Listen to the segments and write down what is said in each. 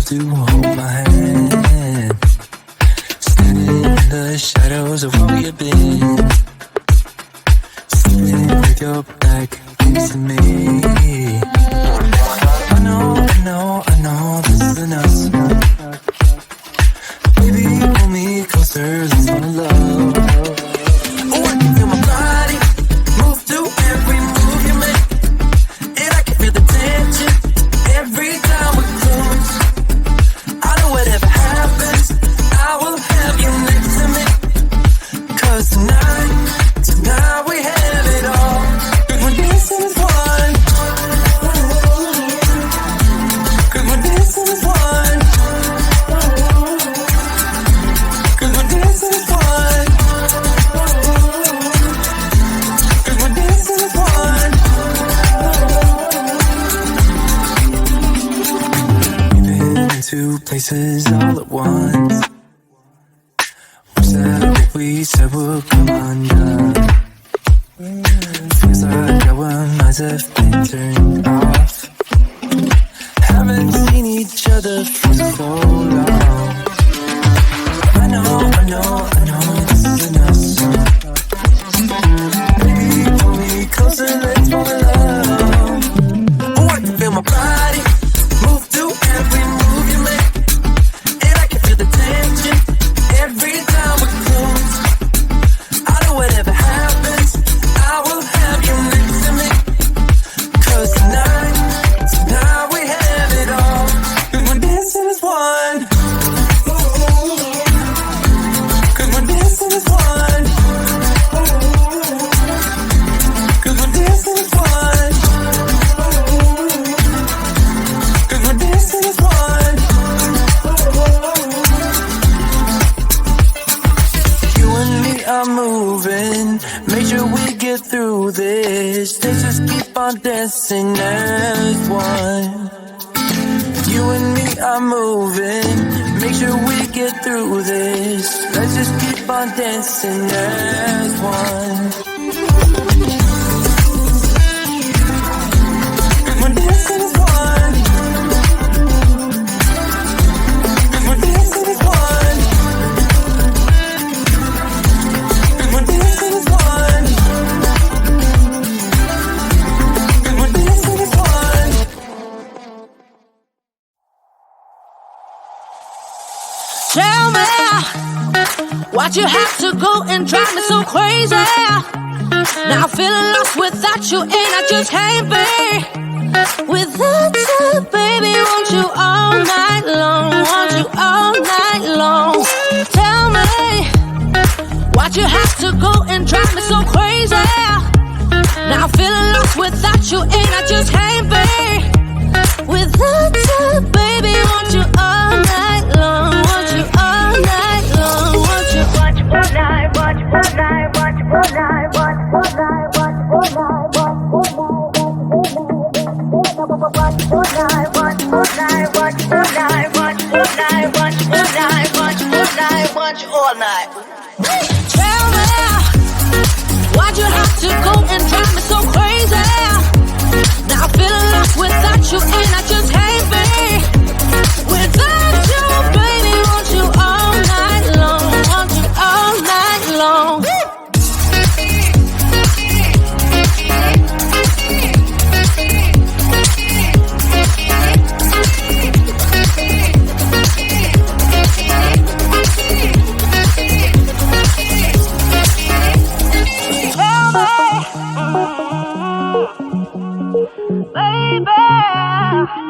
to hold my hand. Standing in the shadows of where we've been. Sitting with your back against me. I know this isn't us. Baby, pull me closer, let's fall in love. Oh, I can feel my body move to every move you make. And I can feel the tension every time we close. I know whatever happens, I will have you next to me. 'Cause tonight we have it all. 'Cause we're dancing as one. 'Cause we're dancing as one. 'Cause we're dancing as one. 'Cause we're dancing as one. We've been in two places all at once. Was that what we said would come undone? Feels like our minds have been turned off. Haven't seen each other for so long. I know this isn't us. Baby, pull me closer, let's fall in love. Oh, I can feel my body move to every move you make. And I can feel the tension every time we close. I know whatever happens, I will have you next to me. 'Cause tonight we have it all. 'Cause we're dancing as one. 'Cause we're dancing as one. 'Cause we're dancing as one. 'Cause we're dancing as one. You and me are moving, make sure we get through this. Let's just keep on dancing as one. You and me are moving, make sure we get through this. Let's just keep on dancing as one. 'Cause we're dancing as one. 'Cause we're dancing as one. 'Cause we're dancing as one. 'Cause we're dancing as one. Tell me, why'd you have to go and drive me so crazy? Now I'm feeling lost without you, and I just can't be without you, baby. Want you all night long, want you all night long. Tell me, why'd you have to go and drive me so crazy? Now I'm feeling lost without you, and I just can't be without you, baby. Want you all night long, want you all night long, want you all night, want you all night, want you all night, want you all night, want you all night, want you all night, want you all night, want you all night, want you all night, want you all night, want you all night, want you all night. Tell me, why'd you have to go and drive me so crazy? Now I'm feeling lost without you, and I just can't be without you, baby. Want you all night long, want you all night long. Baby,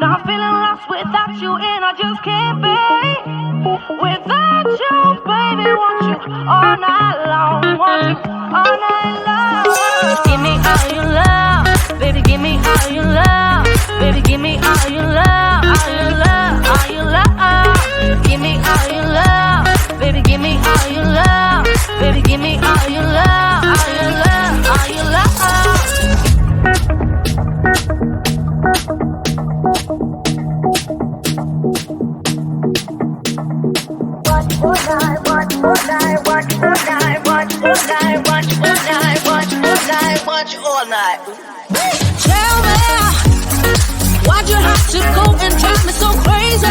now I'm feeling lost without you, and I just can't be without you, baby. Want you all night long, want you all night long. Give me all your love, baby. Give me all your love, baby. Give me all your love, all your love, all your love. Give me all your love, baby. Give me all your love, baby. Give me all your love, all your love, all your love. Want you all night. Tell me, why'd you have to go and drive me so crazy?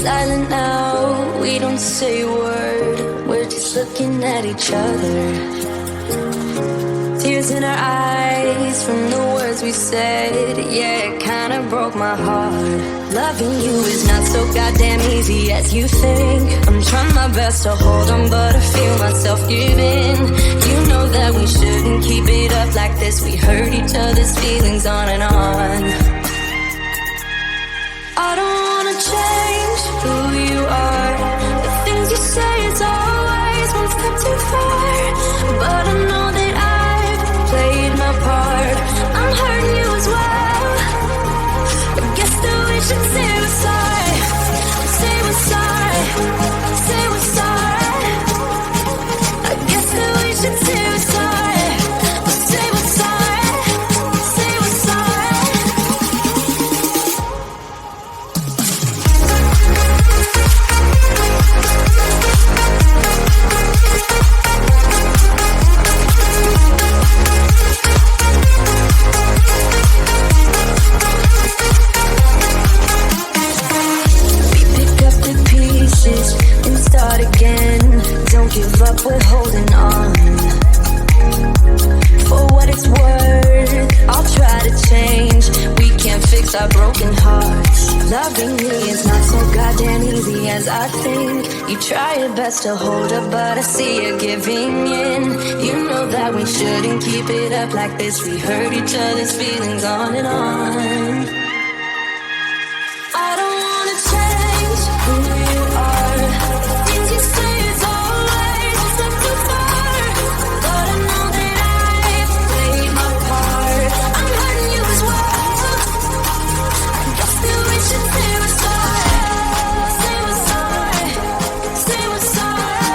silent now, we don't say a word. We're just looking at each other. Tears in our eyes from the words we said. Yeah, it kinda broke my heart. Loving you is not so goddamn easy as you think. I'm trying my best to hold on, but I feel myself giving. You know that we shouldn't keep it up like this. We hurt each other's feelings on and on. I don't wanna change who you are. The things you say is always one step too far. But I know that I've played my part. I'm hurting you as well. I guess that we should say we're sorry. Say we're sorry. Say we're sorry. I guess that we should say we're sorry. Say we're sorry. Say we're sorry. And start again. Don't give up, we're holding on. For what it's worth, I'll try to change. We can't fix our broken hearts. Loving me is not so goddamn easy as I think. You try your best to hold up, but I see you giving in. You know that we shouldn't keep it up like this. We hurt each other's feelings on and on. I don't wanna change who you are. Things you say is always a step too far. But I know that I've played my part. I'm hurting you as well. I guess that we should say we're sorry. Say we're sorry. Say we're sorry.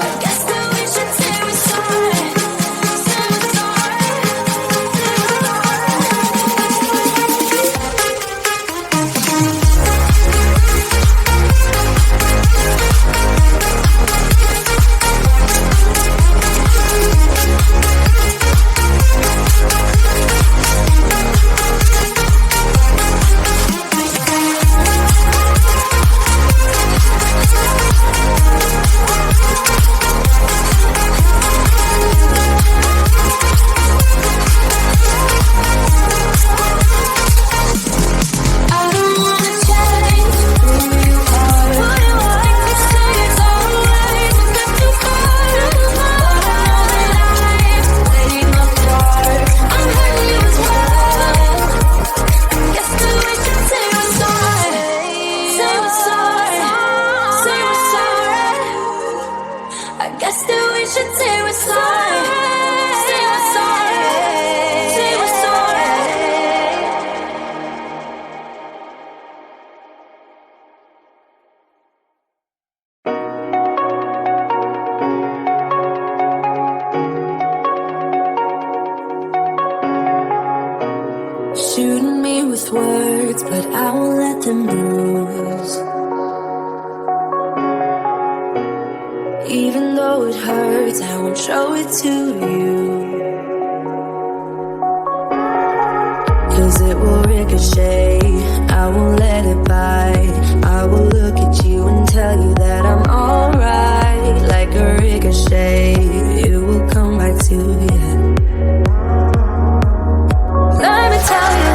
I guess that we should say we're sorry. Say we're sorry. I don't wanna change who you are. What do I like to say? It's always a step too far. But I know that I've played my part. I'm hurting you as well. I guess that we should say we're sorry. Say we're sorry. Say we're sorry. I guess that we should say we're sorry. Say we're sorry. Say we're sorry. Shooting me with words, but I won't let them bruise. Even though it hurts, I won't show it to you. 'Cause it will ricochet, I won't let it bite. I will look at you and tell you that I'm alright. Like a ricochet, it will come back to you. Let me tell you,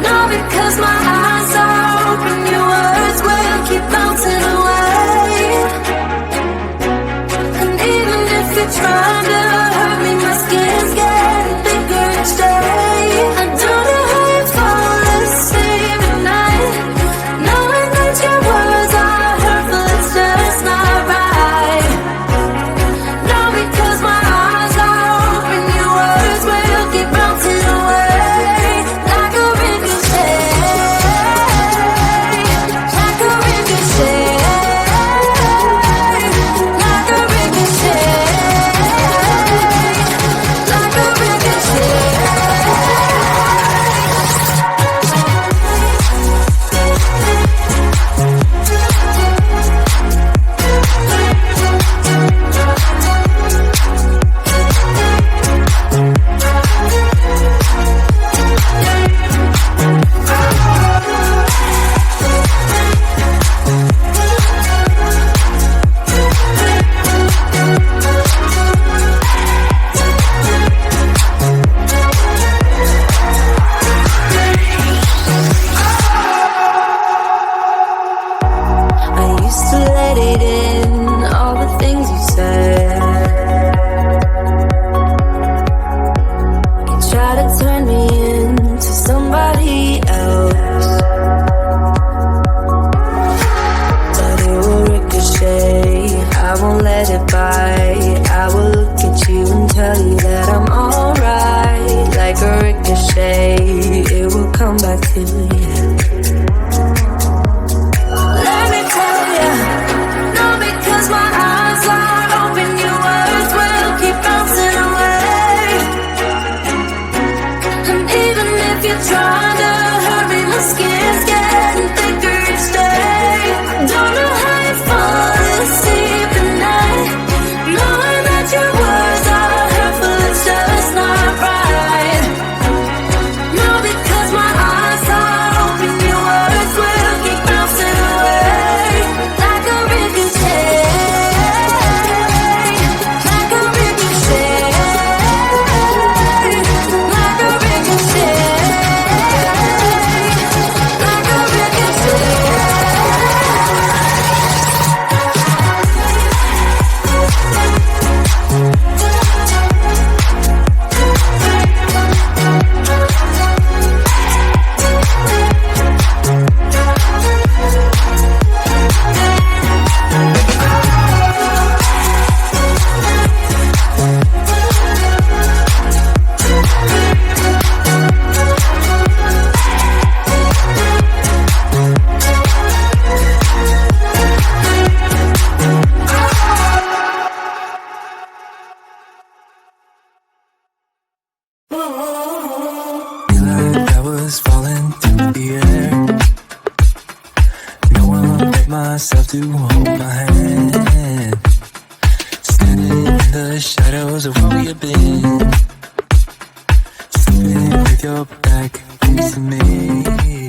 no, because my eyes are open, your words will keep bouncing away. And even if you're trying to hurt me, back to you. Let me tell you, no, because my eyes are open, your words will keep bouncing away. And even if you're trying to hurry, my skin's getting thicker each day. Don't know how you fall asleep at night, knowing that your words are hurtful, it's just not right. No, because my eyes are open, your words will keep bouncing away. Like a ricochet, like a ricochet, like a ricochet, like a ricochet. Feel like I was falling through the air. No one but myself to hold my hand. Standing in the shadows of where we've been. Sleeping with your back facing me.